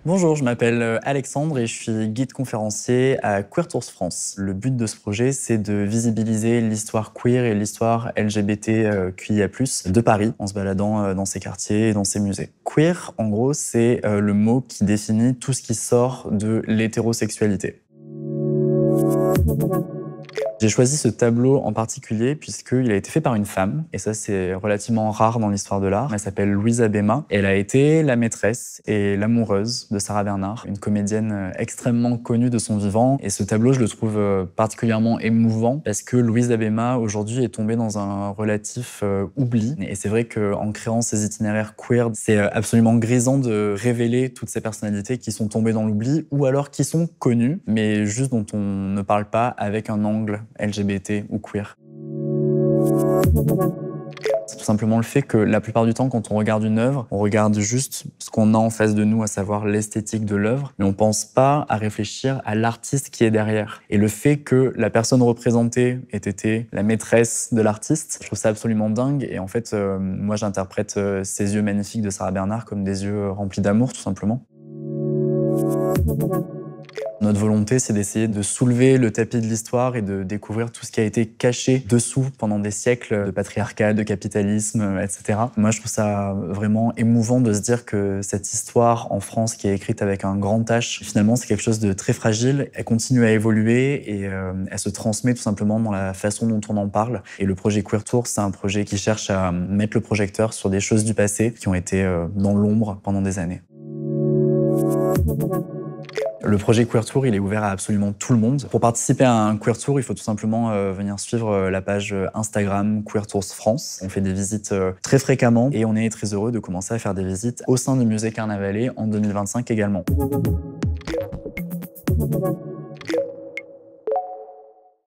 Bonjour, je m'appelle Alexandre et je suis guide conférencier à Queer Tours France. Le but de ce projet, c'est de visibiliser l'histoire queer et l'histoire LGBTQIA+, de Paris, en se baladant dans ces quartiers et dans ces musées. Queer, en gros, c'est le mot qui définit tout ce qui sort de l'hétérosexualité. J'ai choisi ce tableau en particulier puisqu'il a été fait par une femme, et ça c'est relativement rare dans l'histoire de l'art. Elle s'appelle Louise Abéma. Elle a été la maîtresse et l'amoureuse de Sarah Bernhardt, une comédienne extrêmement connue de son vivant. Et ce tableau, je le trouve particulièrement émouvant parce que Louise Abéma, aujourd'hui, est tombée dans un relatif oubli. Et c'est vrai qu'en créant ces itinéraires queer, c'est absolument grisant de révéler toutes ces personnalités qui sont tombées dans l'oubli ou alors qui sont connues, mais juste dont on ne parle pas avec un angle LGBT ou queer. C'est tout simplement le fait que la plupart du temps, quand on regarde une œuvre, on regarde juste ce qu'on a en face de nous, à savoir l'esthétique de l'œuvre, mais on pense pas à réfléchir à l'artiste qui est derrière. Et le fait que la personne représentée ait été la maîtresse de l'artiste, je trouve ça absolument dingue. Et en fait, moi, j'interprète ces yeux magnifiques de Sarah Bernhardt comme des yeux remplis d'amour, tout simplement. Notre volonté, c'est d'essayer de soulever le tapis de l'histoire et de découvrir tout ce qui a été caché dessous pendant des siècles de patriarcat, de capitalisme, etc. Moi, je trouve ça vraiment émouvant de se dire que cette histoire en France qui est écrite avec un grand H, finalement, c'est quelque chose de très fragile. Elle continue à évoluer et elle se transmet tout simplement dans la façon dont on en parle. Et le projet Queer Tours, c'est un projet qui cherche à mettre le projecteur sur des choses du passé qui ont été dans l'ombre pendant des années. Le projet Queer Tour, il est ouvert à absolument tout le monde. Pour participer à un Queer Tour, il faut tout simplement venir suivre la page Instagram Queer Tours France. On fait des visites très fréquemment et on est très heureux de commencer à faire des visites au sein du musée Carnavalet en 2025 également.